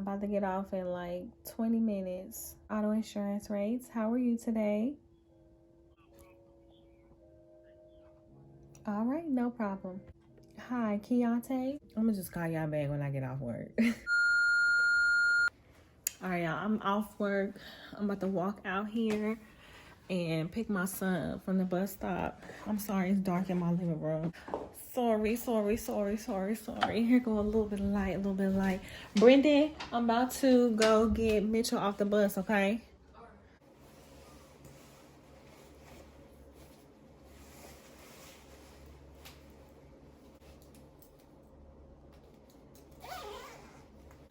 about to get off in like 20 minutes. Auto insurance rates. How are you today? All right, no problem. Hi, Keontae. I'm gonna just call y'all back when I get off work. All right, y'all. I'm off work. I'm about to walk out here and pick my son up from the bus stop. I'm sorry, it's dark in my living room. Sorry. Here go a little bit of light. Brendan, I'm about to go get Mitchell off the bus, okay?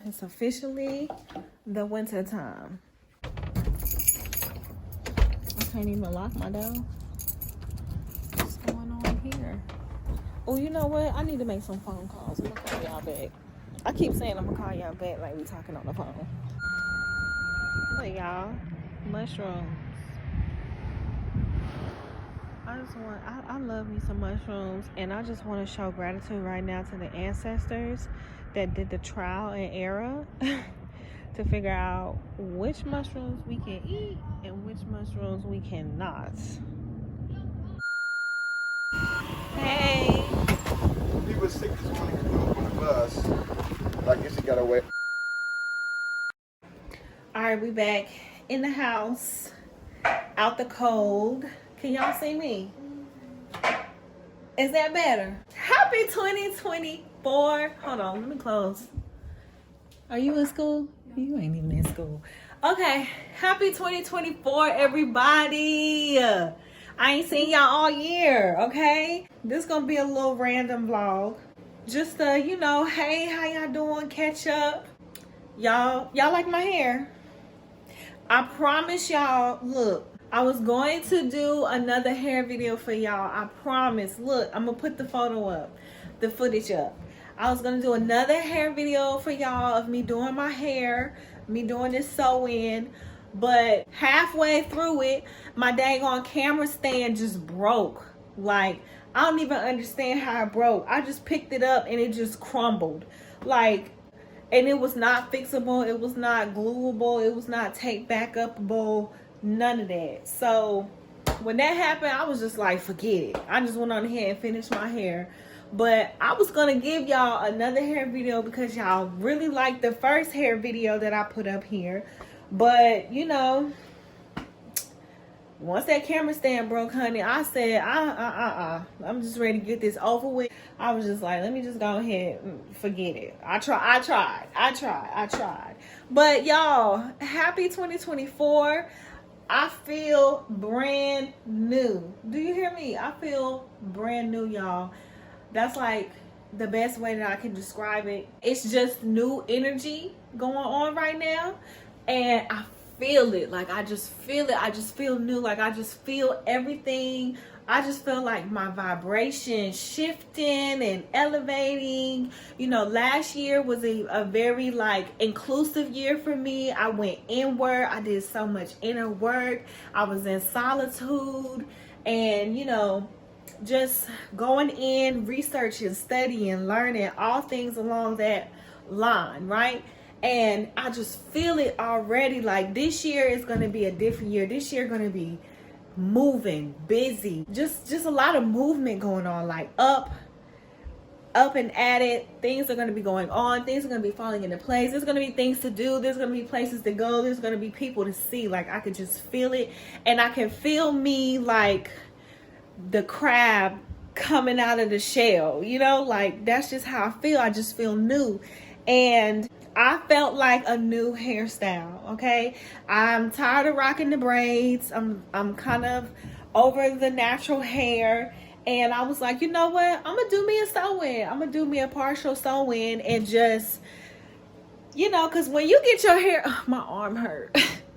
It's officially the winter time. I can't even lock my door. What's going on here? Oh, you know what? I need to make some phone calls. I'm gonna call y'all back. I keep saying I'm gonna call y'all back like we talking on the phone. Look, y'all, mushrooms. I love me some mushrooms, and I just want to show gratitude right now to the ancestors that did the trial and error to figure out which mushrooms we can eat and which mushrooms we cannot. Hey. He was sick this morning and drove on the bus. I guess he got away. All right, we back in the house, out the cold. Can y'all see me? Is that better? Happy 2024. Hold on, let me close. Are you in school? You ain't even in school. Okay, happy 2024, everybody. I ain't seen y'all all year, okay? This gonna be a little random vlog. Just hey, how y'all doing? Catch up. Y'all like my hair? I promise y'all, look, I was going to do another hair video for y'all. I promise. Look, I'm gonna put the photo up, the footage up. I was gonna do another hair video for y'all of me doing my hair, me doing this sew-in, but halfway through it, my dang on camera stand just broke. Like, I don't even understand how it broke. I just picked it up and it just crumbled. Like, and it was not fixable, it was not gluable, it was not take back upable, none of that. So when that happened, I was just like, forget it. I just went on ahead and finished my hair. But I was gonna give y'all another hair video because y'all really liked the first hair video that I put up here. But once that camera stand broke, honey, I said, I'm just ready to get this over with. I was just like, let me just go ahead and forget it. I tried. But y'all, happy 2024. I feel brand new. Do you hear me? I feel brand new, y'all. That's like the best way that I can describe it. It's just new energy going on right now. And I feel it. Like, I just feel it. I just feel new. Like, I just feel everything. I just feel like my vibration shifting and elevating. Last year was a very like inclusive year for me. I went inward. I did so much inner work. I was in solitude and, just going in, researching, studying, learning, all things along that line, right? And I just feel it already. Like, this year is going to be a different year. This year going to be moving, busy, just a lot of movement going on, like up and at it. Things are going to be going on. Things are going to be falling into place. There's going to be things to do. There's going to be places to go. There's going to be people to see. Like, I could just feel it. And I can feel me like the crab coming out of the shell, like that's just how I feel. I just feel new. And I felt like a new hairstyle, okay? I'm tired of rocking the braids. I'm kind of over the natural hair. And I was like, you know what? I'm going to do me a sew-in. I'm going to do me a partial sew-in and just, because when you get your hair, my arm hurt.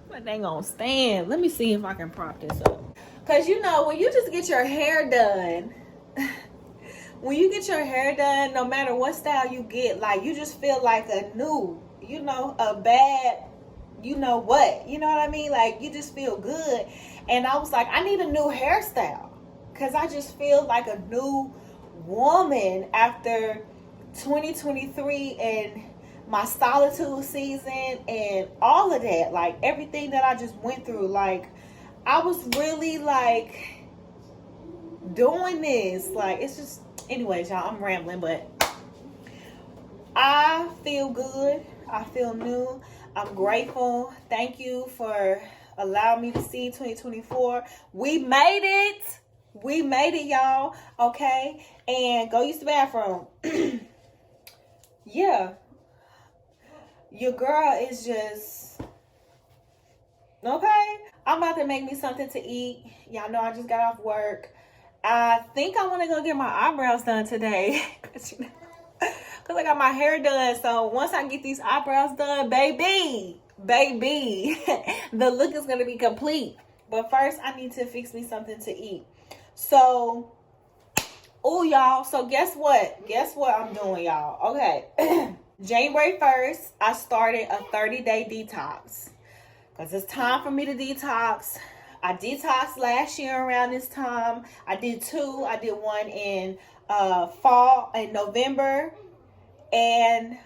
My dang on stand. Let me see if I can prop this up. Because, when you just get your hair done, no matter what style you get, like, you just feel like a new, a bad, what? You know what I mean? Like, you just feel good. And I was like, I need a new hairstyle. Because I just feel like a new woman after 2023 and my solitude season and all of that, like everything that I just went through, like I was really like doing this, like it's just, anyways, y'all, I'm rambling, but I feel good. I feel new. I'm grateful. Thank you for allowing me to see 2024. We made it. We made it, y'all. Okay. And go use the bathroom. Yeah. Your girl is just okay. I'm about to make me something to eat. Y'all know I just got off work. I think I want to go get my eyebrows done today. Because I got my hair done. So once I get these eyebrows done, baby, the look is going to be complete. But first, I need to fix me something to eat. So, oh, y'all. So guess what? Guess what I'm doing, y'all? Okay. January 1st, I started a 30-day detox. Because it's time for me to detox. I detoxed last year around this time. I did two. I did one in fall in November and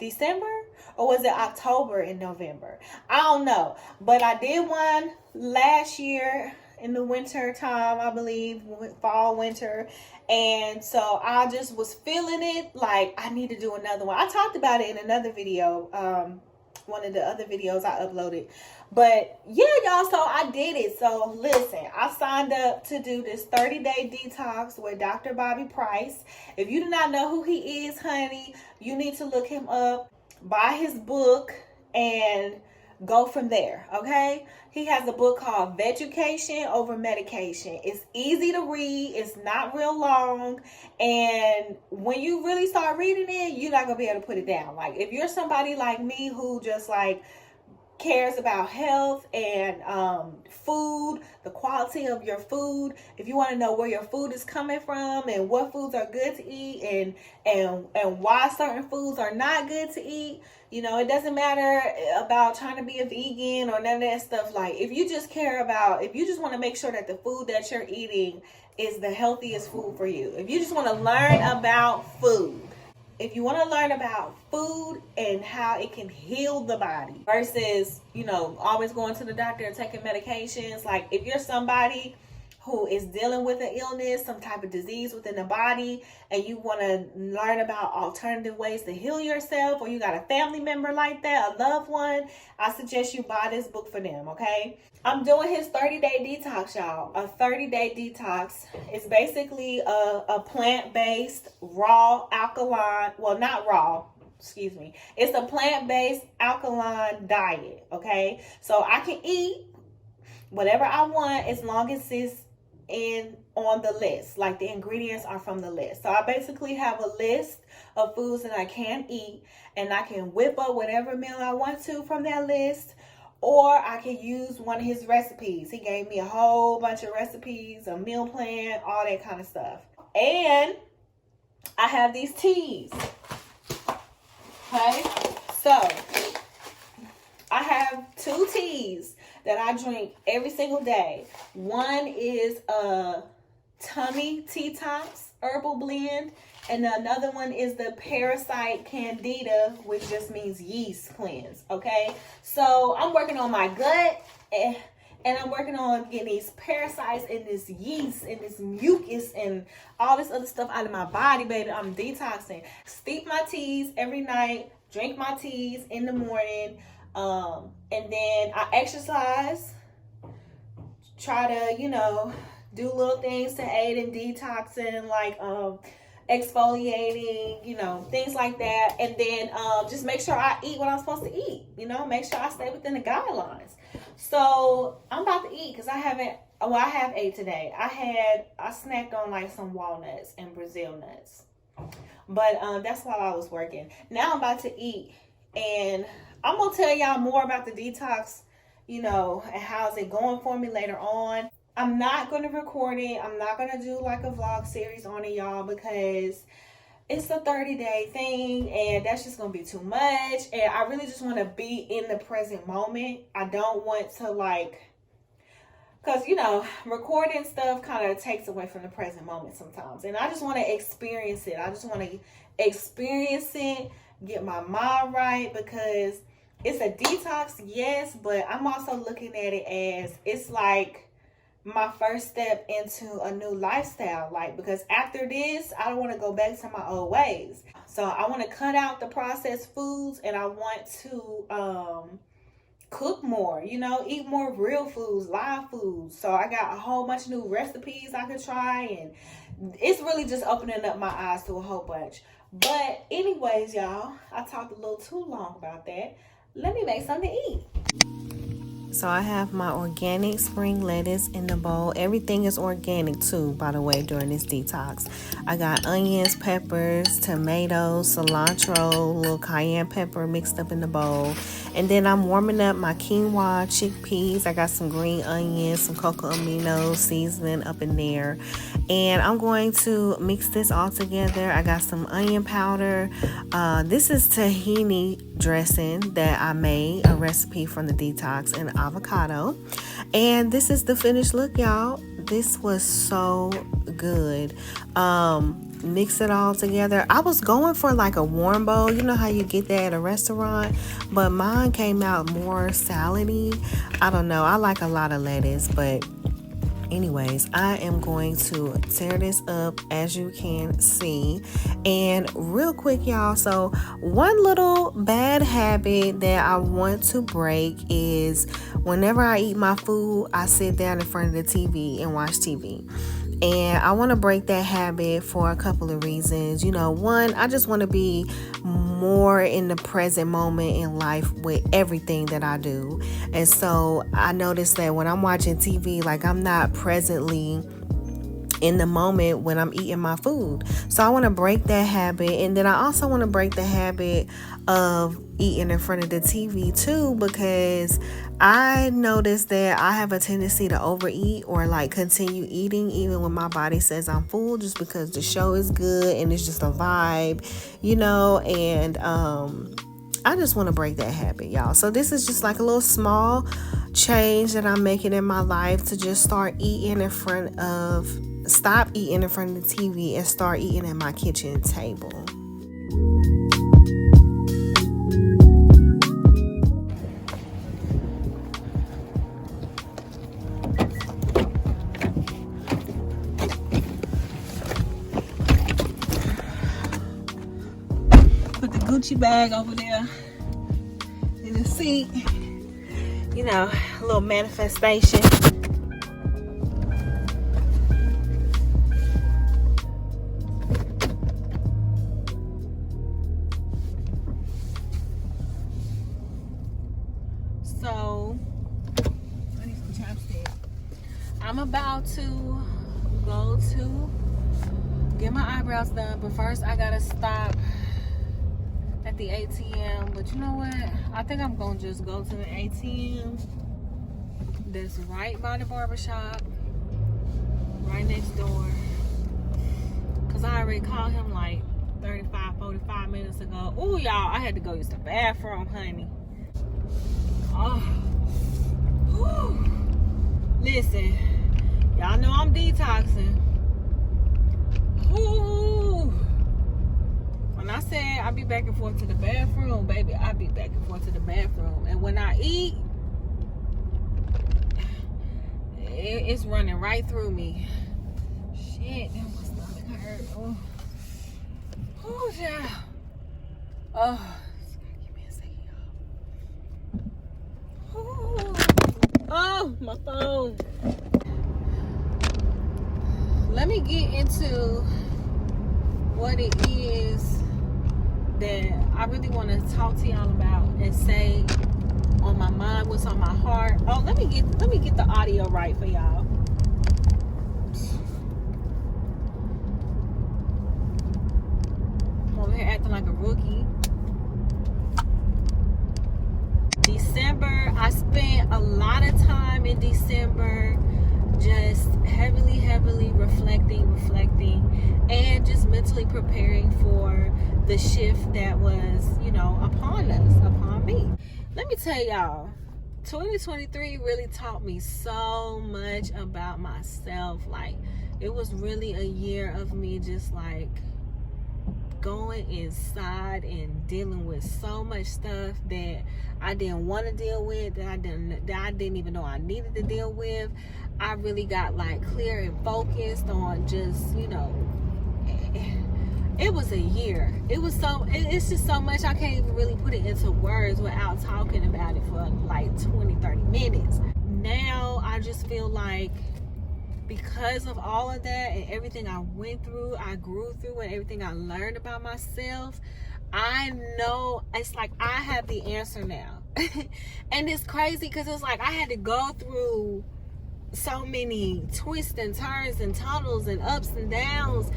December, or was it October and November? I don't know. But I did one last year in the winter time, I believe, fall, winter. And so I just was feeling it like I need to do another one. I talked about it in another video, one of the other videos I uploaded. But yeah, y'all, so I did it. So listen, I signed up to do this 30-day detox with Dr. Bobby Price. If you do not know who he is, honey, you need to look him up, buy his book, and go from there, okay? He has a book called Vegetation Over Medication. It's easy to read. It's not real long. And when you really start reading it, you're not going to be able to put it down. Like, if you're somebody like me who just, like, cares about health and food, the quality of your food, if you want to know where your food is coming from and what foods are good to eat and why certain foods are not good to eat, you know, it doesn't matter about trying to be a vegan or none of that stuff. Like, if you just care about, if you just want to make sure that the food that you're eating is the healthiest food for you, if you just want to learn about food, if you want to learn about food and how it can heal the body versus, you know, always going to the doctor and taking medications. Like, if you're somebody who is dealing with an illness, some type of disease within the body, and you want to learn about alternative ways to heal yourself, or you got a family member like that, a loved one, I suggest you buy this book for them, okay? I'm doing his 30-day detox, y'all. A 30-day detox is basically a plant-based, raw, alkaline, well, not raw, excuse me. It's a plant-based alkaline diet, okay? So I can eat whatever I want as long as it's on the list, like the ingredients are from the list. So I basically have a list of foods that I can eat, and I can whip up whatever meal I want to from that list, or I can use one of his recipes. He gave me a whole bunch of recipes, a meal plan, all that kind of stuff. And I have these teas. Okay, so I have 2 teas that I drink every single day. One is a tummy detox herbal blend, and another one is the parasite candida, which just means yeast cleanse. Okay, so I'm working on my gut, and I'm working on getting these parasites and this yeast and this mucus and all this other stuff out of my body, baby. I'm detoxing. Steep my teas every night, drink my teas in the morning. And then I exercise, try to, you know, do little things to aid in detoxing, like exfoliating, you know, things like that. And then just make sure I eat what I'm supposed to eat, you know, make sure I stay within the guidelines. So I'm about to eat because I have ate today. I snacked on like some walnuts and Brazil nuts, but that's while I was working. Now I'm about to eat, and I'm going to tell y'all more about the detox, you know, and how's it going for me later on. I'm not going to record it. I'm not going to do like a vlog series on it, y'all, because it's a 30-day thing, and that's just going to be too much. And I really just want to be in the present moment. I don't want to, like, because, you know, recording stuff kind of takes away from the present moment sometimes. And I just want to experience it. I just want to experience it, get my mind right, because it's a detox, yes, but I'm also looking at it as it's like my first step into a new lifestyle. Like, because after this, I don't want to go back to my old ways. So I want to cut out the processed foods, and I want to cook more, you know, eat more real foods, live foods. So I got a whole bunch of new recipes I could try, and it's really just opening up my eyes to a whole bunch. But anyways, y'all, I talked a little too long about that. Let me make something to eat. So I have my organic spring lettuce in the bowl. Everything is organic too, by the way, during this detox. I got onions, peppers, tomatoes, cilantro, little cayenne pepper mixed up in the bowl. And then I'm warming up my quinoa, chickpeas. I got some green onions, some cocoa amino seasoning up in there. And I'm going to mix this all together. I got some onion powder. This is tahini dressing that I made, a recipe from the detox, and avocado. And this is the finished look, y'all. This was so good. Mix it all together. I was going for like a warm bowl. You know how you get that at a restaurant? But mine came out more salady. I don't know. I like a lot of lettuce, but anyways, I am going to tear this up, as you can see. And real quick, y'all, so one little bad habit that I want to break is whenever I eat my food, I sit down in front of the TV and watch TV. And I want to break that habit for a couple of reasons. You know, one, I just want to be more in the present moment in life with everything that I do. And so I noticed that when I'm watching TV, like, I'm not presently in the moment when I'm eating my food. So I want to break that habit. And then I also want to break the habit of eating in front of the TV too, because I noticed that I have a tendency to overeat or like continue eating even when my body says I'm full, just because the show is good and it's just a vibe, you know. And I just want to break that habit, y'all. So this is just like a little small change that I'm making in my life, to just stop eating in front of the TV and start eating at my kitchen table. Put the Gucci bag over there in the seat. You know, a little manifestation. So, I need some chapstick. I'm about to go to get my eyebrows done, but first I gotta stop at the ATM. But you know what? I think I'm gonna just go to the ATM that's right by the barbershop, right next door. Cause I already called him like 45 minutes ago. Oh, y'all, I had to go use the bathroom, honey. Oh, whew. Listen, y'all know I'm detoxing. Ooh. When I said I'll be back and forth to the bathroom, baby, I'll be back and forth to the bathroom. And when I eat, it's running right through me. Shit, that my stomach hurt. Oh, oh, yeah. Oh, give me a second, y'all. Oh, my phone. Let me get into what it is that I really want to talk to y'all about and say on my mind, what's on my heart. Oh, let me get the audio right for y'all. I'm over here acting like a rookie. December, I spent a lot of time in December just heavily reflecting and just mentally preparing for the shift that was, you know, upon me. Let me tell y'all, 2023 really taught me so much about myself. Like, it was really a year of me just like going inside and dealing with so much stuff that I didn't want to deal with, that I didn't even know I needed to deal with. I really got like clear and focused on just, you know, it was a year. It's just so much I can't even really put it into words without talking about it for like 20-30 minutes. Now I just feel like, because of all of that and everything I went through, I grew through, and everything I learned about myself, I know it's like I have the answer now. And it's crazy because it's like I had to go through so many twists and turns and tunnels and ups and downs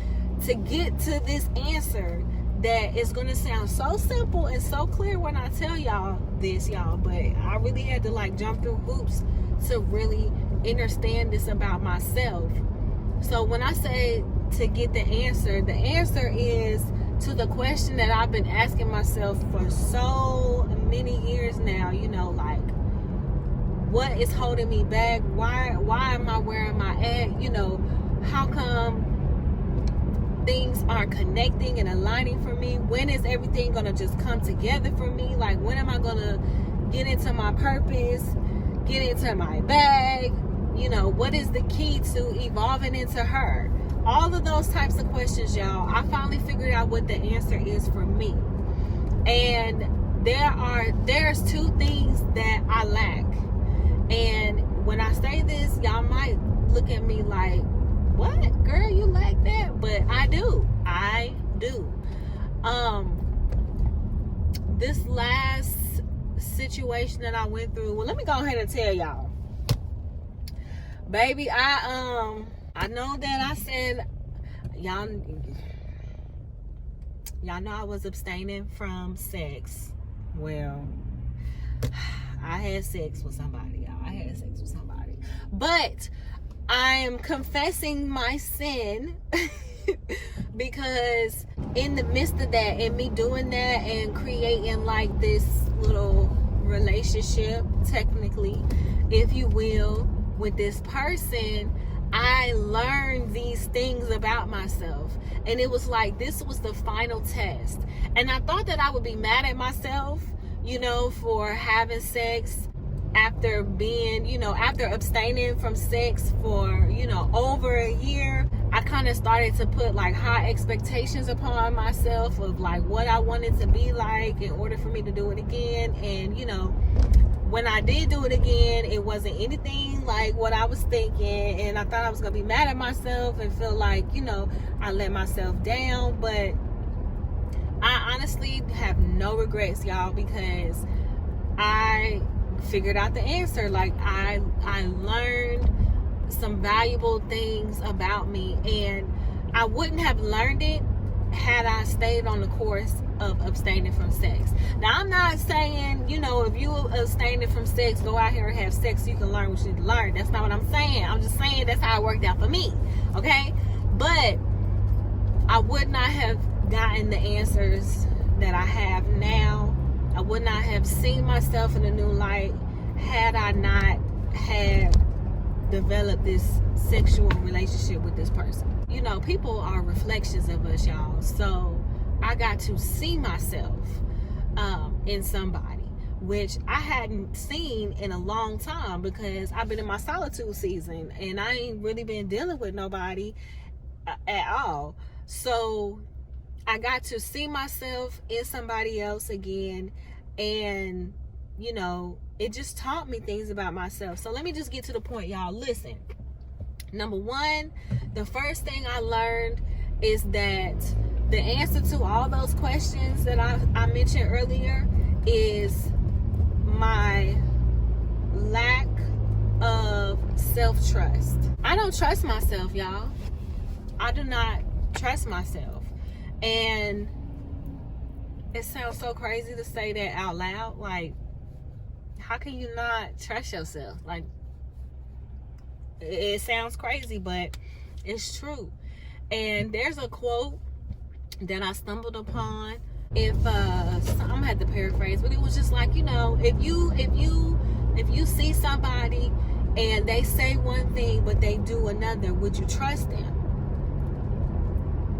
to get to this answer that is going to sound so simple and so clear when I tell y'all this, y'all. But I really had to like jump through hoops to really understand this about myself. So when I say to get the answer is to the question that I've been asking myself for so many years now, you know, like, what is holding me back? Why am I where am I at? You know, how come things are connecting and aligning for me? When is everything gonna just come together for me? Like, when am I gonna get into my purpose, get into my bag? You know, what is the key to evolving into her? All of those types of questions, y'all. I finally figured out what the answer is for me. And there's two things that I lack. And when I say this, y'all might look at me like, what? Girl, you lack that? But I do. This last situation that I went through, well, let me go ahead and tell y'all. Baby, I know that I said, y'all know I was abstaining from sex. Well, I had sex with somebody, y'all. But I am confessing my sin because in the midst of that, and me doing that and creating like this little relationship, technically, if you will, with this person, I learned these things about myself. And it was like, this was the final test. And I thought that I would be mad at myself, you know, for having sex after being, you know, after abstaining from sex for, you know, over a year. I kind of started to put like high expectations upon myself of like what I wanted to be like in order for me to do it again. And, you know, when I did do it again, it wasn't anything like what I was thinking. And I thought I was going to be mad at myself and feel like, you know, I let myself down. But I honestly have no regrets, y'all, because I figured out the answer. Like, I learned some valuable things about me, and I wouldn't have learned it had I stayed on the course of abstaining from sex. Now, I'm not saying, you know, if you abstaining from sex, go out here and have sex so you can learn what you need to learn. That's not what I'm saying. I'm just saying that's how it worked out for me, okay? But I would not have gotten the answers that I have now. I would not have seen myself in a new light had I not had developed this sexual relationship with this person. You know, people are reflections of us, y'all. So I got to see myself in somebody, which I hadn't seen in a long time because I've been in my solitude season and I ain't really been dealing with nobody at all. So I got to see myself in somebody else again, and you know, it just taught me things about myself. So let me just get to the point, y'all. Listen, number one, the first thing I learned is that the answer to all those questions that I mentioned earlier is my lack of self-trust. I don't trust myself, y'all. I do not trust myself. And it sounds so crazy to say that out loud. Like, how can you not trust yourself? Like, it sounds crazy, but it's true. And there's a quote that I stumbled upon. I'm gonna have to paraphrase, but it was just like, you know, if you If you see somebody and they say one thing but they do another, would you trust them?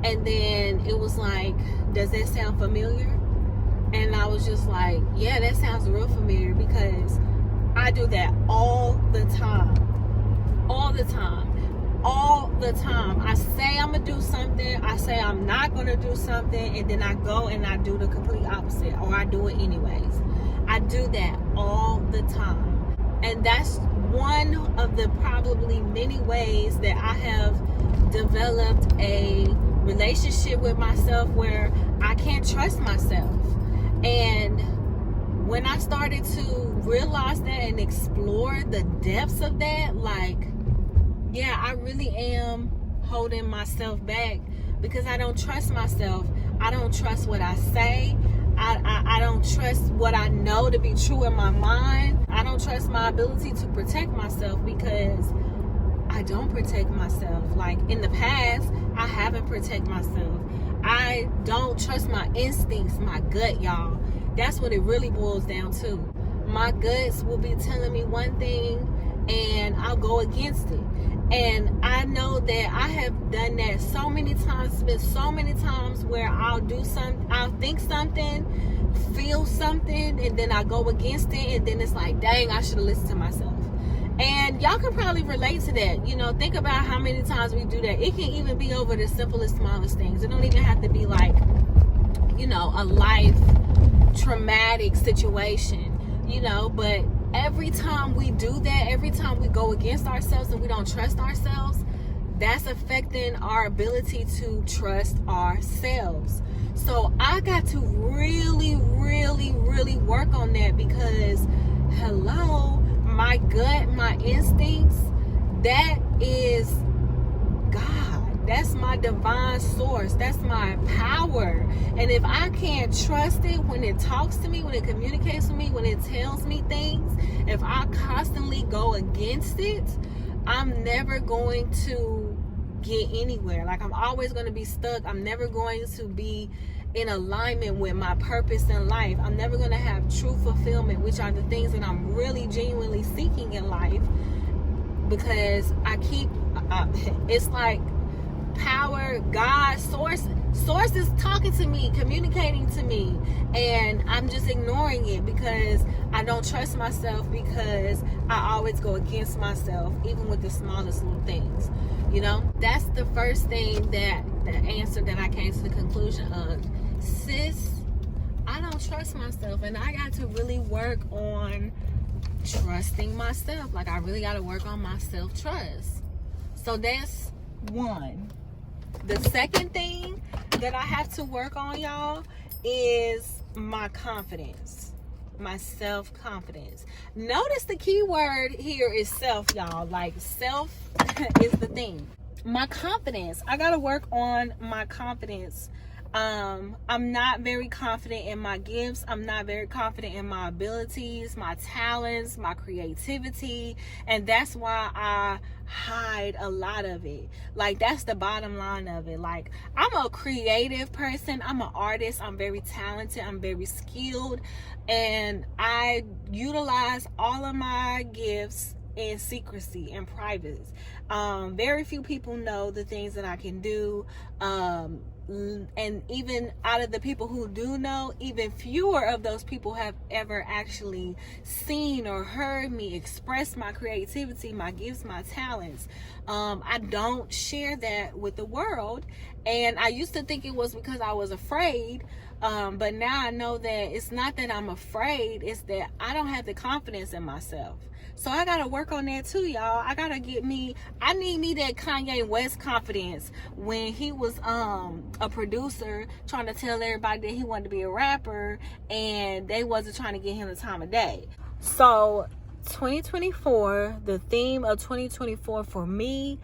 And then it was like, does that sound familiar? And I was just like, yeah, that sounds real familiar, because I do that all the time. All the time. All the time. I say I'm going to do something. I say I'm not going to do something. And then I go and I do the complete opposite. Or I do it anyways. I do that all the time. And that's one of the probably many ways that I have developed a relationship with myself where I can't trust myself. And when I started to realize that and explore the depths of that, like, yeah, I really am holding myself back because I don't trust myself. I don't trust what I say. I don't trust what I know to be true in my mind. I don't trust my ability to protect myself because I don't protect myself. Like in the past, I haven't protected myself. I don't trust my instincts, my gut, y'all. That's what it really boils down to. My guts will be telling me one thing and I'll go against it. And I know that I have done that so many times. It's been so many times where I'll do something, I'll think something, feel something, and then I go against it, and then it's like, dang, I should have listened to myself. And y'all can probably relate to that. You know, think about how many times we do that. It can even be over the simplest, smallest things. It don't even have to be like, you know, a life traumatic situation, you know, but every time we do that, every time we go against ourselves and we don't trust ourselves, that's affecting our ability to trust ourselves. So I got to really, really, really work on that, because hello, my gut, my instincts, that is God. That's my divine source. That's my power. And if I can't trust it when it talks to me, when it communicates with me, when it tells me things, if I constantly go against it, I'm never going to get anywhere. Like, I'm always going to be stuck. I'm never going to be in alignment with my purpose in life. I'm never going to have true fulfillment, which are the things that I'm really genuinely seeking in life, because I keep it's like power, God, source is talking to me, communicating to me, and I'm just ignoring it because I don't trust myself, because I always go against myself, even with the smallest little things. You know, that's the first thing, that the answer that I came to the conclusion of. Sis, I don't trust myself, and I got to really work on trusting myself. Like, I really got to work on my self-trust. So that's one. The second thing that I have to work on, y'all, is my confidence, my self-confidence. Notice the key word here is self, y'all. Like, self is the thing. My confidence, I gotta work on my confidence. I'm not very confident in my gifts. I'm not very confident in my abilities, my talents, my creativity, and that's why I hide a lot of it. Like, that's the bottom line of it. Like, I'm a creative person. I'm an artist. I'm very talented. I'm very skilled, and I utilize all of my gifts in secrecy and private. Very few people know the things that I can do. And even out of the people who do know, even fewer of those people have ever actually seen or heard me express my creativity, my gifts, my talents. I don't share that with the world, and I used to think it was because I was afraid, but now I know that it's not that I'm afraid, it's that I don't have the confidence in myself. So I gotta work on that too, y'all. I need me that Kanye West confidence when he was a producer trying to tell everybody that he wanted to be a rapper, and they wasn't trying to get him the time of day. So 2024, the theme of 2024 for me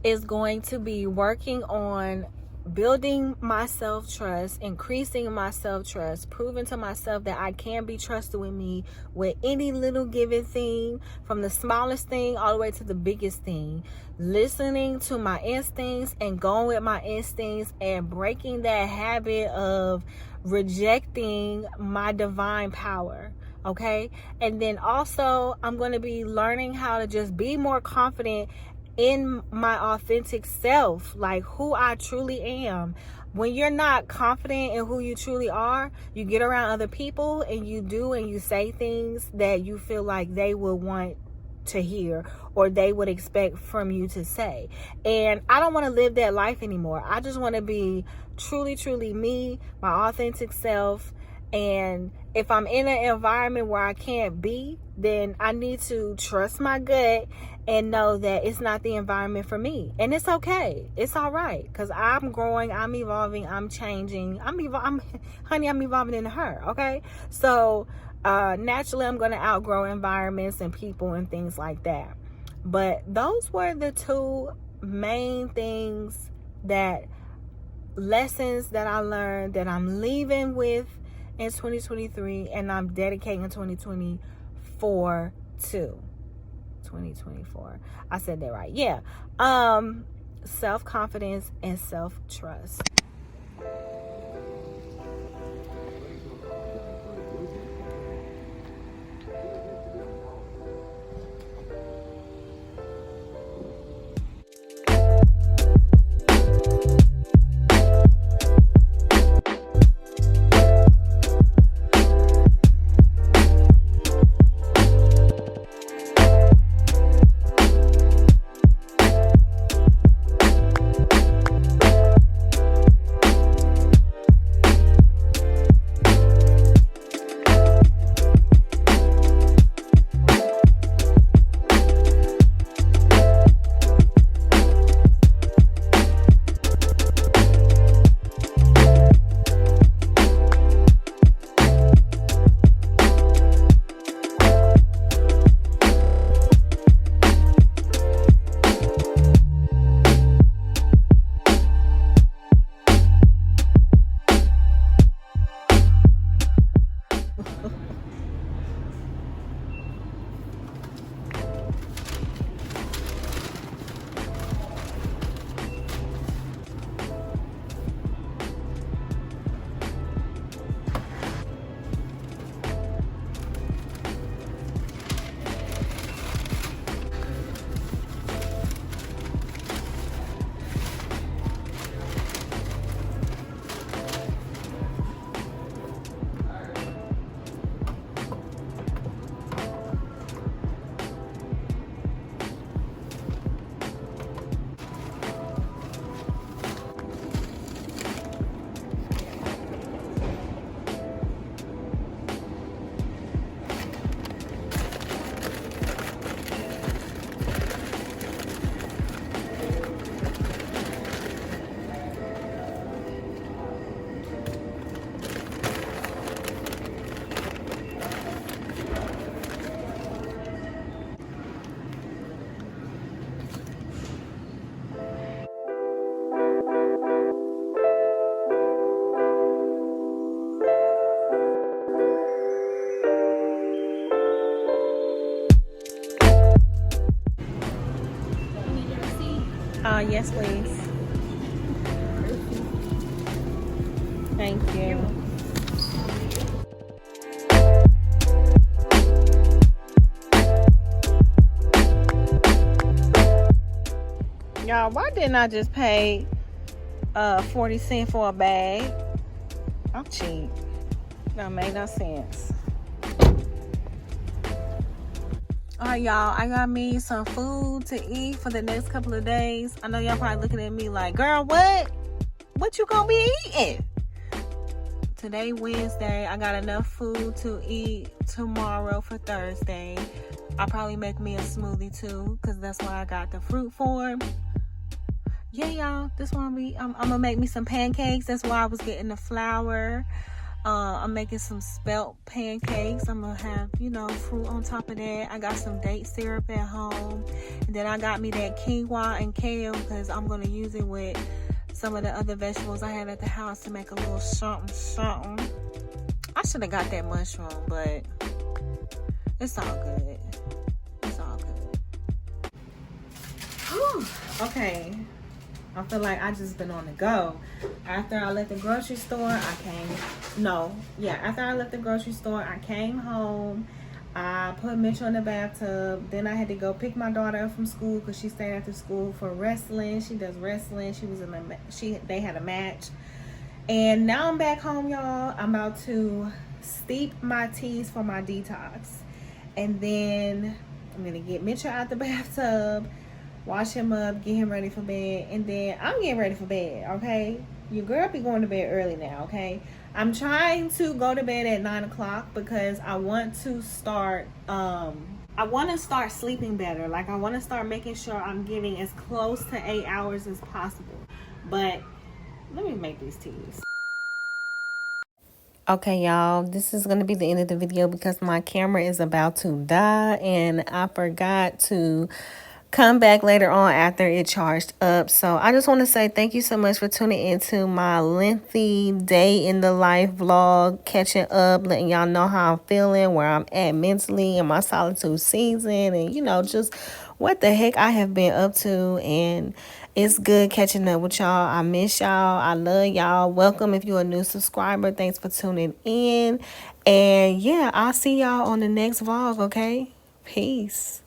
is going to be working on building my self-trust, increasing my self-trust, proving to myself that I can be trusted with me with any little given thing, from the smallest thing all the way to the biggest thing. Listening to my instincts and going with my instincts, and breaking that habit of rejecting my divine power. Okay. And then also I'm going to be learning how to just be more confident in my authentic self, like who I truly am. When you're not confident in who you truly are, you get around other people and you do and you say things that you feel like they will want to hear or they would expect from you to say. And I don't want to live that life anymore. I just want to be truly, truly me, my authentic self. And if I'm in an environment where I can't be, then I need to trust my gut and know that it's not the environment for me. And it's okay. It's all right. Because I'm growing, I'm evolving, I'm changing. I'm evolving into her. Okay. So naturally, I'm going to outgrow environments and people and things like that. But those were the two main things, lessons that I learned that I'm leaving with in 2023, and I'm dedicating 2024 to 2024. I said that right. Yeah. Self-confidence and self-trust. Yes, please. Thank you. Y'all, why didn't I just pay 40 cents for a bag? I'm cheap. That made no sense. Alright, y'all, I got me some food to eat for the next couple of days. I know y'all probably looking at me like, girl, what you gonna be eating? Today, Wednesday, I got enough food to eat tomorrow for Thursday. I'll probably make me a smoothie too, because that's what I got the fruit for. Yeah, y'all, this one I'm gonna make me some pancakes. That's why I was getting the flour. I'm making some spelt pancakes. I'm gonna have, fruit on top of that. I got some date syrup at home. And then I got me that quinoa and kale because I'm gonna use it with some of the other vegetables I had at the house to make a little something. I should have got that mushroom, but it's all good. It's all good. Whew. Okay. I feel like I just been on the go. After I left the grocery store, after I left the grocery store, I came home. I put Mitchell in the bathtub. Then I had to go pick my daughter up from school because she stayed after school for wrestling. She does wrestling. She was in they had a match. And now I'm back home, y'all. I'm about to steep my teas for my detox. And then I'm going to get Mitchell out the bathtub, wash him up, get him ready for bed. And then I'm getting ready for bed, okay? Your girl be going to bed early now, okay? I'm trying to go to bed at 9 o'clock because I want to start sleeping better. Like, I want to start making sure I'm getting as close to 8 hours as possible. But let me make these teas. Okay, y'all, this is going to be the end of the video because my camera is about to die and I forgot to come back later on after it charged up. So I just want to say thank you so much for tuning into my lengthy day in the life vlog, catching up, letting y'all know how I'm feeling, where I'm at mentally in my solitude season, and just what the heck I have been up to. And it's good catching up with y'all. I miss y'all. I love y'all. Welcome if you're a new subscriber. Thanks for tuning in. And yeah, I'll see y'all on the next vlog, okay? Peace.